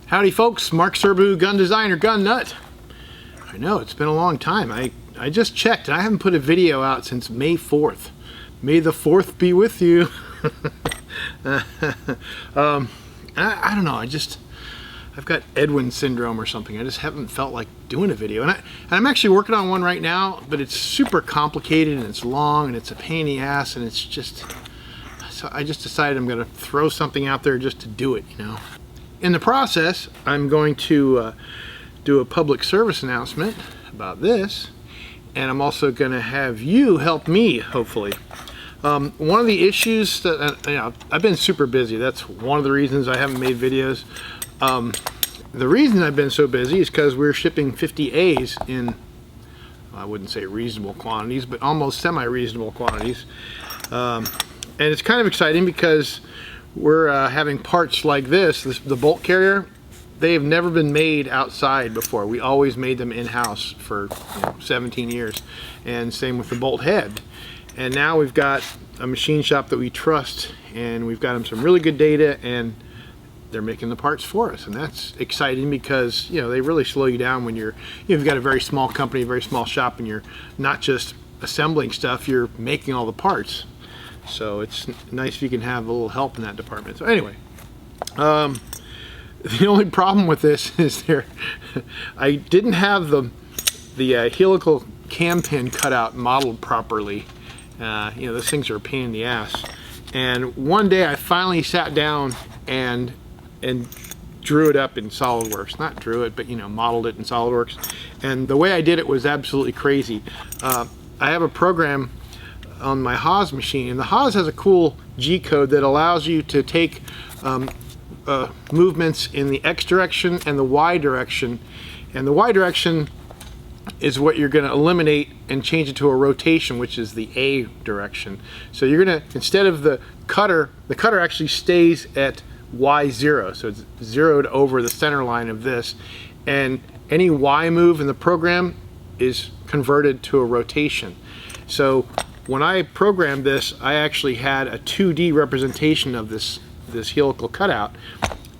Howdy folks, Mark Serbu, gun designer, gun nut. I know, it's been a long time. I just checked. I haven't put a video out since May 4th. May the 4th be with you. I don't know, I've got Edwin syndrome or something. I just haven't felt like doing a video. And I'm actually working on one right now, but it's super complicated and it's long and it's a pain in the ass and it's just... So I just decided I'm going to throw something out there just to do it, you know. In the process, I'm going to do a public service announcement about this, and I'm also going to have you help me, hopefully. One of the issues that, you know, I've been super busy. That's one of the reasons I haven't made videos. The reason I've been so busy is because we're shipping 50As in, I wouldn't say reasonable quantities, but almost semi-reasonable quantities. And it's kind of exciting because we're having parts like this, the bolt carrier. They've never been made outside before. We always made them in-house for 17 years. And same with the bolt head. And now we've got a machine shop that we trust, and we've got them some really good data, and they're making the parts for us. And that's exciting because, you know, they really slow you down when you've got a very small company, a very small shop, and you're not just assembling stuff, you're making all the parts. So it's nice if you can have a little help in that department. So anyway, the only problem with this is I didn't have the helical cam pin cut out modeled properly. You know, those things are a pain in the ass. And one day I finally sat down and drew it up in SolidWorks. Not drew it, but, you know, modeled it in SolidWorks. And the way I did it was absolutely crazy. I have a program on my Haas machine, and the Haas has a cool G code that allows you to take movements in the X direction and the Y direction, and the Y direction is what you're going to eliminate and change it to a rotation, which is the A direction. So you're going to, instead of the cutter actually stays at Y0, so it's zeroed over the center line of this, and any Y move in the program is converted to a rotation. So when I programmed this, I actually had a 2D representation of this helical cutout,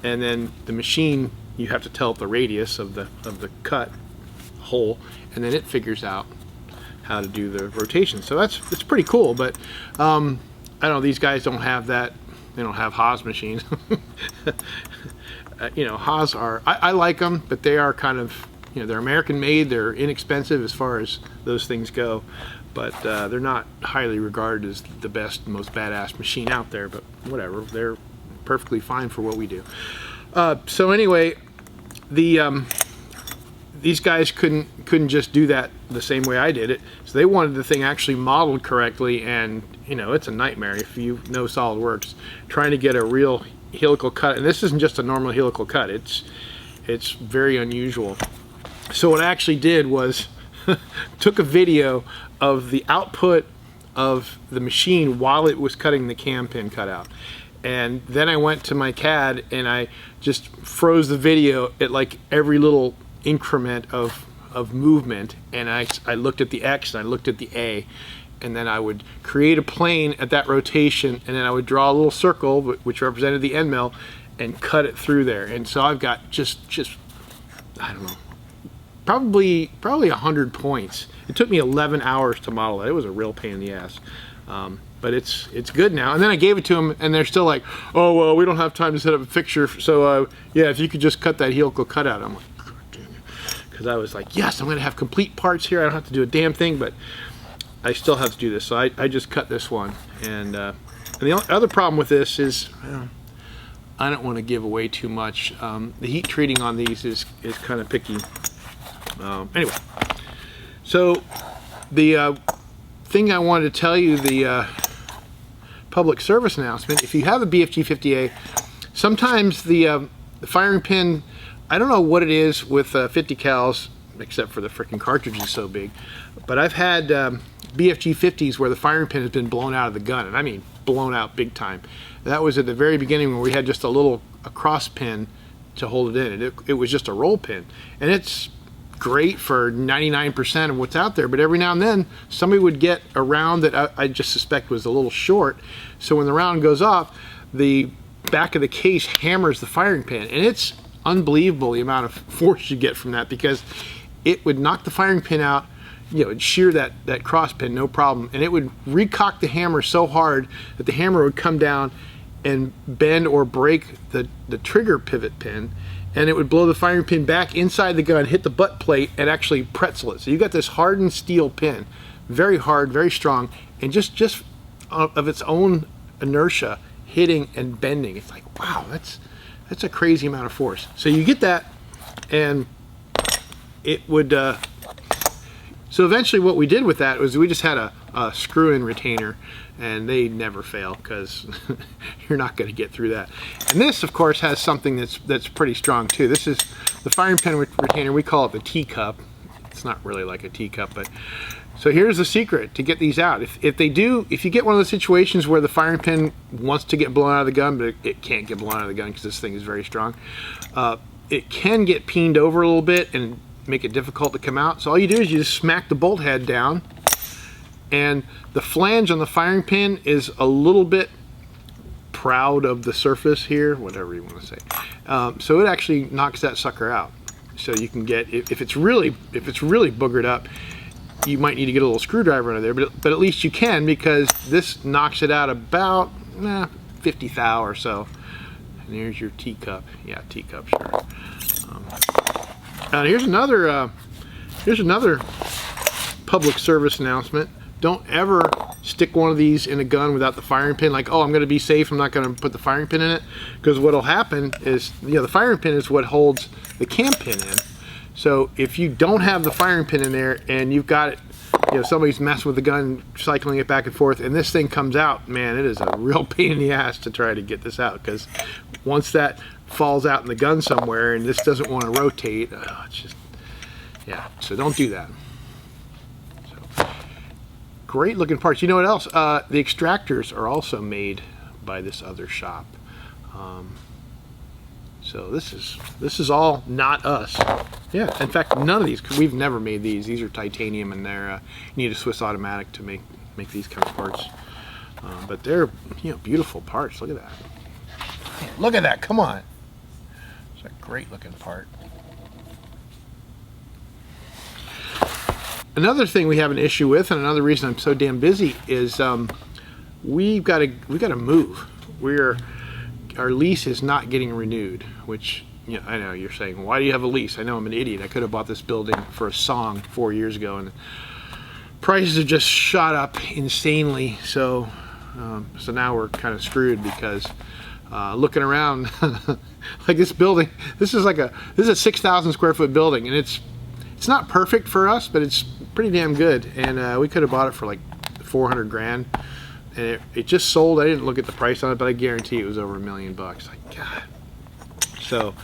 and then the machine, you have to tell it the radius of the cut hole, and then it figures out how to do the rotation. So it's pretty cool. But I don't know, these guys don't have that. They don't have Haas machines. You know, Haas are, I like them, but they are kind of, you know, they're American made, they're inexpensive as far as those things go, but they're not highly regarded as the best, most badass machine out there, but whatever, they're perfectly fine for what we do. So anyway, these guys couldn't just do that the same way I did it, so they wanted the thing actually modeled correctly, and you know, it's a nightmare if you know SolidWorks trying to get a real helical cut. And this isn't just a normal helical cut, it's very unusual. So what I actually did was took a video of the output of the machine while it was cutting the cam pin cutout, and then I went to my CAD and I just froze the video at like every little increment of movement, and I looked at the X and I looked at the A, and then I would create a plane at that rotation, and then I would draw a little circle which represented the end mill and cut it through there. And so I've got just I don't know, probably 100 points. It took me 11 hours to model it. It was a real pain in the ass. But it's good now. And then I gave it to them, and they're still like, oh, well, we don't have time to set up a fixture, so yeah, if you could just cut that helical cutout. I'm like, because I was like, yes, I'm going to have complete parts here. I don't have to do a damn thing, but I still have to do this. So I just cut this one. And the other problem with this is, I don't want to give away too much. The heat treating on these is kind of picky. Anyway, so the thing I wanted to tell you, the public service announcement, if you have a BFG 50A, sometimes the firing pin, I don't know what it is with 50 cals, except for the freaking cartridge is so big, but I've had BFG 50s where the firing pin has been blown out of the gun, and I mean blown out big time. That was at the very beginning when we had just a cross pin to hold it in, and it was just a roll pin, and it's great for 99% of what's out there, but every now and then somebody would get a round that I just suspect was a little short, so when the round goes off, the back of the case hammers the firing pin, and it's unbelievable the amount of force you get from that, because it would knock the firing pin out, it'd shear that cross pin, no problem, and it would recock the hammer so hard that the hammer would come down and bend or break the trigger pivot pin, and it would blow the firing pin back inside the gun, hit the butt plate, and actually pretzel it. So you got this hardened steel pin, very hard, very strong, and just of its own inertia, hitting and bending. It's like, wow, that's a crazy amount of force. So you get that, and it would. So eventually, what we did with that was we just had a screw-in retainer, and they never fail, because you're not going to get through that. And this, of course, has something that's pretty strong too. This is the firing pin retainer. We call it the teacup. It's not really like a teacup, but so here's the secret to get these out. If you get one of those situations where the firing pin wants to get blown out of the gun, but it can't get blown out of the gun because this thing is very strong, it can get peened over a little bit and make it difficult to come out. So all you do is you just smack the bolt head down, and the flange on the firing pin is a little bit proud of the surface here, whatever you want to say. So it actually knocks that sucker out. So you can get, if it's really boogered up, you might need to get a little screwdriver under there, but at least you can, because this knocks it out about 50 thou or so. And here's your teacup. Yeah, teacup, sure. Here's another public service announcement. Don't ever stick one of these in a gun without the firing pin. Like, oh, I'm going to be safe, I'm not going to put the firing pin in it, because what'll happen is, the firing pin is what holds the cam pin in. So if you don't have the firing pin in there, and you've got it, somebody's messing with the gun, cycling it back and forth, and this thing comes out, man, it is a real pain in the ass to try to get this out, because once that falls out in the gun somewhere and this doesn't want to rotate, it's just, so don't do that. So, great looking parts. You know what else? The extractors are also made by this other shop. So this is all not us. Yeah, in fact, none of these, we've never made these. These are titanium, and they're you need a Swiss automatic to make these kind of parts. But they're beautiful parts. Look at that. Man, look at that. Come on. It's a great looking part. Another thing we have an issue with, and another reason I'm so damn busy, is we've got to move. Our lease is not getting renewed, which, I know you're saying, why do you have a lease? I know I'm an idiot. I could have bought this building for a song 4 years ago, and prices have just shot up insanely. So now we're kind of screwed, because looking around, like this building, this is a 6,000 square foot building, and it's not perfect for us, but it's pretty damn good. And we could have bought it for like 400 grand. And it just sold. I didn't look at the price on it, but I guarantee it was over $1 million. Like, God. So,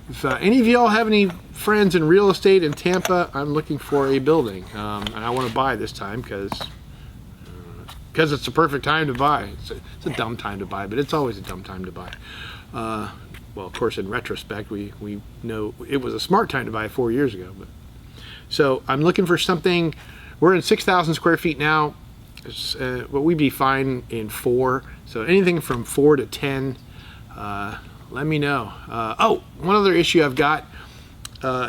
if any of y'all have any friends in real estate in Tampa, I'm looking for a building, and I want to buy this time, because it's the perfect time to buy. It's a dumb time to buy, but it's always a dumb time to buy. Well, of course, in retrospect, we know it was a smart time to buy 4 years ago. But so I'm looking for something. We're in 6,000 square feet now. But we'd be fine in 4. So anything from 4 to 10, let me know. Oh, one other issue I've got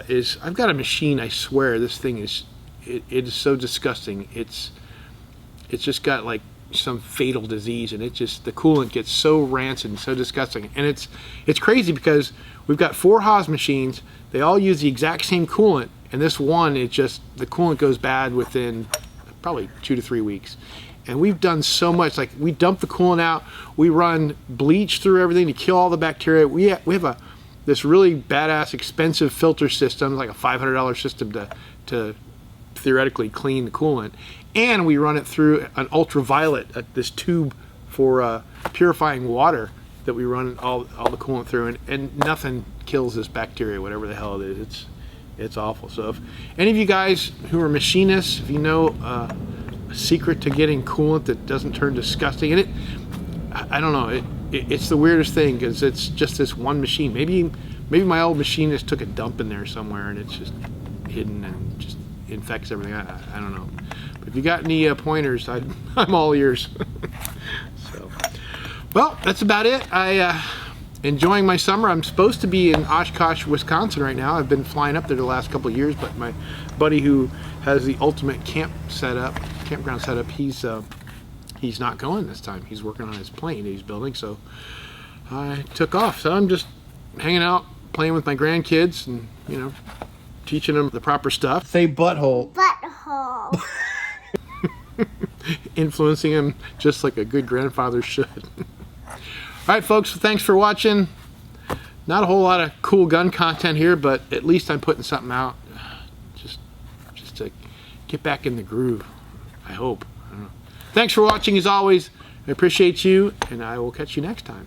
is I've got a machine. I swear this thing is it is so disgusting. It's just got like some fatal disease, and the coolant gets so rancid and so disgusting. And it's crazy, because we've got 4 Haas machines. They all use the exact same coolant, and this one, the coolant goes bad within probably 2 to 3 weeks. And we've done so much. Like, we dump the coolant out, we run bleach through everything to kill all the bacteria. We have this really badass expensive filter system, like a $500 system to theoretically clean the coolant, and we run it through an ultraviolet, this tube for purifying water that we run all the coolant through, and nothing kills this bacteria, whatever the hell it is. It's awful. So if any of you guys who are machinists, if you know a secret to getting coolant that doesn't turn disgusting, and I don't know, it's the weirdest thing, because it's just this one machine. Maybe my old machinist took a dump in there somewhere, and it's just hidden and just infects everything. I don't know. But if you got any pointers, I'm all ears. So, well, that's about it. enjoying my summer. I'm supposed to be in Oshkosh, Wisconsin right now. I've been flying up there the last couple of years, but my buddy who has the ultimate campground set up, he's not going this time. He's working on his plane that he's building, so I took off. So I'm just hanging out, playing with my grandkids, and teaching them the proper stuff. Say butthole. Butthole. Influencing them just like a good grandfather should. All right, folks, thanks for watching. Not a whole lot of cool gun content here, but at least I'm putting something out just to get back in the groove, I hope. I don't know. Thanks for watching as always. I appreciate you, and I will catch you next time.